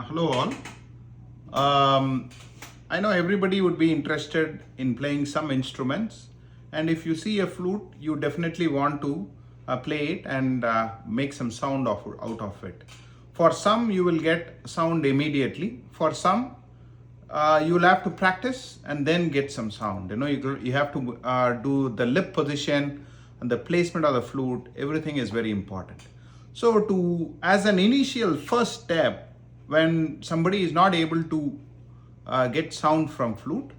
Hello all. Um, I know everybody would be interested in playing some instruments, and if you see a flute, you definitely want to play it and make some sound out of it. For some, you will get sound immediately. For some, you will have to practice and then get some sound. You have to do the lip position and the placement of the flute. Everything is very important. So, as an initial first step, when somebody is not able to get sound from flute,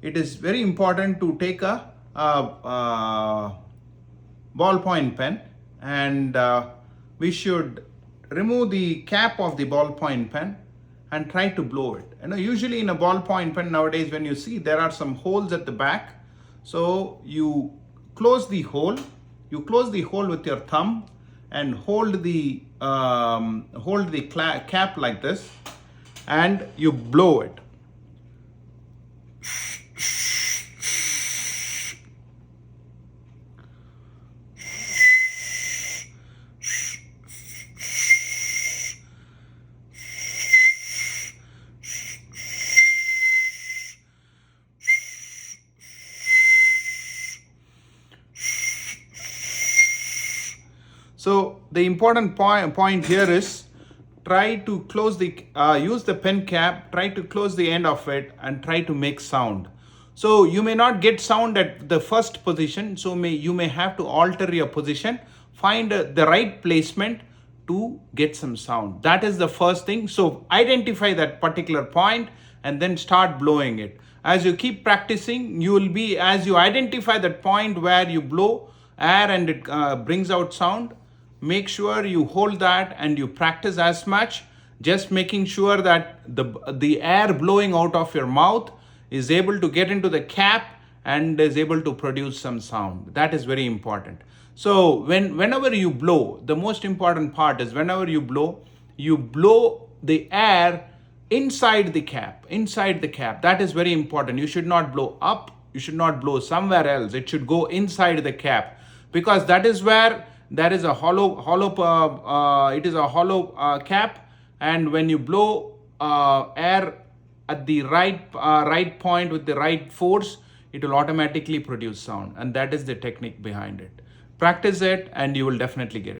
it is very important to take a ballpoint pen, and we should remove the cap of the ballpoint pen and try to blow it. Usually in a ballpoint pen nowadays, when you see, there are some holes at the back. So you close the hole with your thumb and hold the cap like this, and you blow it. So the important point here is, try to close use the pen cap, try to close the end of it and try to make sound. So you may not get sound at the first position, so you may have to alter your position, find the right placement to get some sound. That is the first thing. So identify that particular point and then start blowing it. As you keep practicing, as you identify that point where you blow air and it brings out sound, make sure you hold that and you practice as much, just making sure that the air blowing out of your mouth is able to get into the cap and is able to produce some sound. That is very important. So whenever you blow, the most important part is, whenever you blow the air inside the cap. That is very important. You should not blow up, you should not blow somewhere else. It should go inside the cap, because that is where there is a hollow cap, and when you blow air at the right point with the right force, it will automatically produce sound, and that is the technique behind it. Practice it and you will definitely get it.